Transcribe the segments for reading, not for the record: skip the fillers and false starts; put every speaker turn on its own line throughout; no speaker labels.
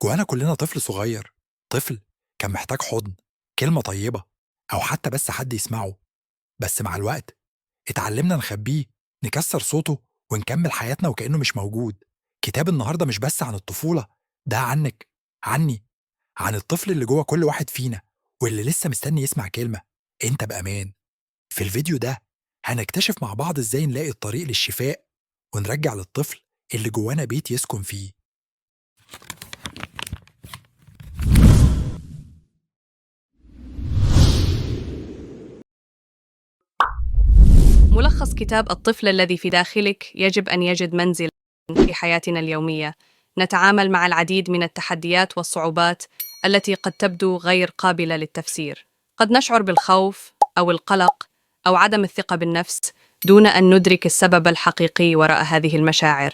جوانا كلنا طفل صغير، طفل كان محتاج حضن، كلمة طيبة، أو حتى بس حد يسمعه. بس مع الوقت اتعلمنا نخبيه، نكسر صوته، ونكمل حياتنا وكأنه مش موجود. كتاب النهاردة مش بس عن الطفولة، ده عنك، عني، عن الطفل اللي جوه كل واحد فينا، واللي لسه مستني يسمع كلمة انت بأمان. في الفيديو ده هنكتشف مع بعض ازاي نلاقي الطريق للشفاء، ونرجع للطفل اللي جوانا بيت يسكن فيه.
ملخص كتاب الطفل الذي في داخلك يجب أن يجد منزلا في حياتنا اليومية. نتعامل مع العديد من التحديات والصعوبات التي قد تبدو غير قابلة للتفسير. قد نشعر بالخوف أو القلق أو عدم الثقة بالنفس دون أن ندرك السبب الحقيقي وراء هذه المشاعر.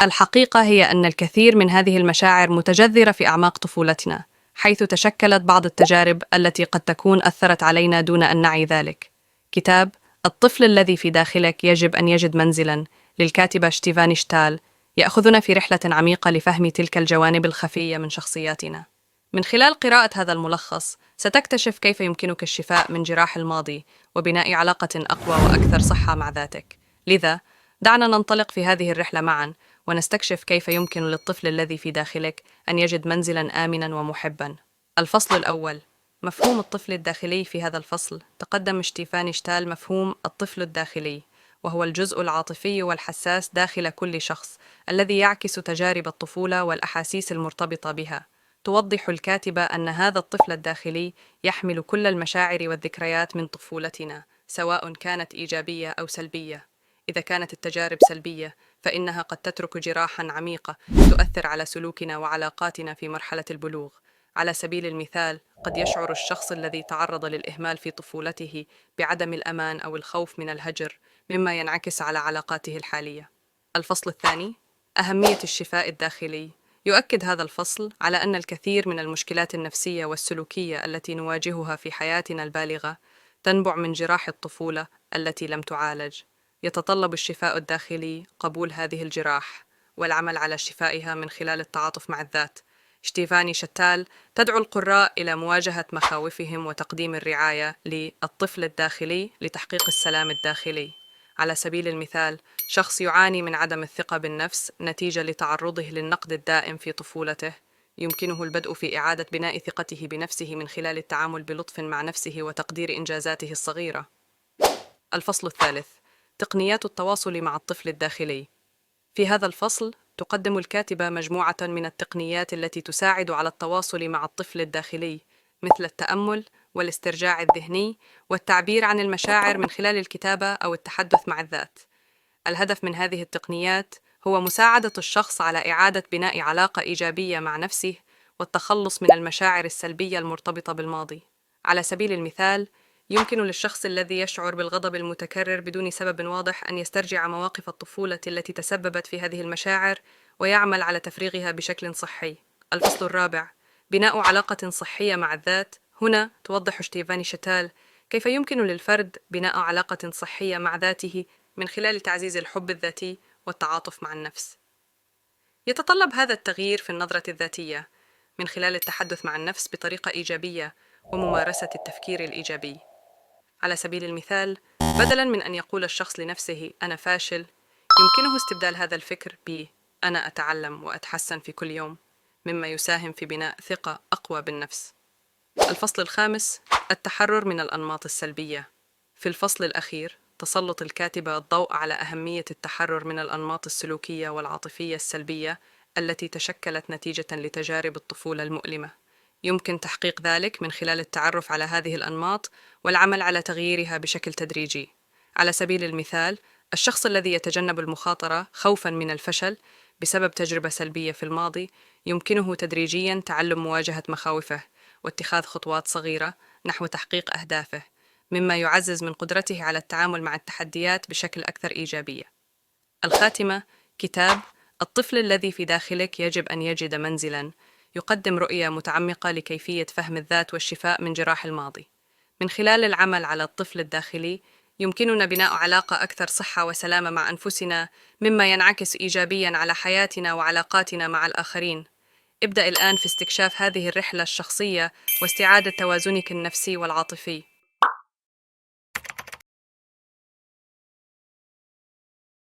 الحقيقة هي أن الكثير من هذه المشاعر متجذرة في أعماق طفولتنا، حيث تشكلت بعض التجارب التي قد تكون أثرت علينا دون أن نعي ذلك. كتاب الطفل الذي في داخلك يجب أن يجد منزلاً للكاتبة شتيفاني شتال يأخذنا في رحلة عميقة لفهم تلك الجوانب الخفية من شخصياتنا. من خلال قراءة هذا الملخص ستكتشف كيف يمكنك الشفاء من جراح الماضي وبناء علاقة أقوى وأكثر صحة مع ذاتك. لذا دعنا ننطلق في هذه الرحلة معاً ونستكشف كيف يمكن للطفل الذي في داخلك أن يجد منزلاً آمناً ومحباً. الفصل الأول: مفهوم الطفل الداخلي. في هذا الفصل تقدم شتيفاني شتال مفهوم الطفل الداخلي، وهو الجزء العاطفي والحساس داخل كل شخص الذي يعكس تجارب الطفولة والأحاسيس المرتبطة بها. توضح الكاتبة أن هذا الطفل الداخلي يحمل كل المشاعر والذكريات من طفولتنا، سواء كانت إيجابية أو سلبية. إذا كانت التجارب سلبية، فإنها قد تترك جراحاً عميقة تؤثر على سلوكنا وعلاقاتنا في مرحلة البلوغ. على سبيل المثال، قد يشعر الشخص الذي تعرض للإهمال في طفولته بعدم الأمان أو الخوف من الهجر، مما ينعكس على علاقاته الحالية. الفصل الثاني: أهمية الشفاء الداخلي. يؤكد هذا الفصل على أن الكثير من المشكلات النفسية والسلوكية التي نواجهها في حياتنا البالغة تنبع من جراح الطفولة التي لم تعالج. يتطلب الشفاء الداخلي قبول هذه الجراح والعمل على شفائها من خلال التعاطف مع الذات. شتيفاني شتال تدعو القراء إلى مواجهة مخاوفهم وتقديم الرعاية للطفل الداخلي لتحقيق السلام الداخلي. على سبيل المثال، شخص يعاني من عدم الثقة بالنفس نتيجة لتعرضه للنقد الدائم في طفولته، يمكنه البدء في إعادة بناء ثقته بنفسه من خلال التعامل بلطف مع نفسه وتقدير إنجازاته الصغيرة. الفصل الثالث: تقنيات التواصل مع الطفل الداخلي. في هذا الفصل تقدم الكاتبة مجموعة من التقنيات التي تساعد على التواصل مع الطفل الداخلي، مثل التأمل والاسترجاع الذهني والتعبير عن المشاعر من خلال الكتابة أو التحدث مع الذات. الهدف من هذه التقنيات هو مساعدة الشخص على إعادة بناء علاقة إيجابية مع نفسه والتخلص من المشاعر السلبية المرتبطة بالماضي. على سبيل المثال، يمكن للشخص الذي يشعر بالغضب المتكرر بدون سبب واضح أن يسترجع مواقف الطفولة التي تسببت في هذه المشاعر ويعمل على تفريغها بشكل صحي. الفصل الرابع: بناء علاقة صحية مع الذات. هنا توضح شتيفاني شتال كيف يمكن للفرد بناء علاقة صحية مع ذاته من خلال تعزيز الحب الذاتي والتعاطف مع النفس. يتطلب هذا التغيير في النظرة الذاتية من خلال التحدث مع النفس بطريقة إيجابية وممارسة التفكير الإيجابي. على سبيل المثال، بدلاً من أن يقول الشخص لنفسه أنا فاشل، يمكنه استبدال هذا الفكر ب أنا أتعلم وأتحسن في كل يوم، مما يساهم في بناء ثقة أقوى بالنفس. الفصل الخامس: التحرر من الأنماط السلبية. في الفصل الأخير تسلط الكاتبة الضوء على أهمية التحرر من الأنماط السلوكية والعاطفية السلبية التي تشكلت نتيجة لتجارب الطفولة المؤلمة. يمكن تحقيق ذلك من خلال التعرف على هذه الأنماط والعمل على تغييرها بشكل تدريجي. على سبيل المثال، الشخص الذي يتجنب المخاطرة خوفاً من الفشل بسبب تجربة سلبية في الماضي، يمكنه تدريجياً تعلم مواجهة مخاوفه واتخاذ خطوات صغيرة نحو تحقيق أهدافه، مما يعزز من قدرته على التعامل مع التحديات بشكل أكثر إيجابية. الخاتمة: كتاب الطفل الذي في داخلك يجب أن يجد منزلاً، يقدم رؤية متعمقة لكيفية فهم الذات والشفاء من جراح الماضي. من خلال العمل على الطفل الداخلي، يمكننا بناء علاقة أكثر صحة وسلامة مع أنفسنا، مما ينعكس إيجابياً على حياتنا وعلاقاتنا مع الآخرين. ابدأ الآن في استكشاف هذه الرحلة الشخصية واستعادة توازنك النفسي والعاطفي.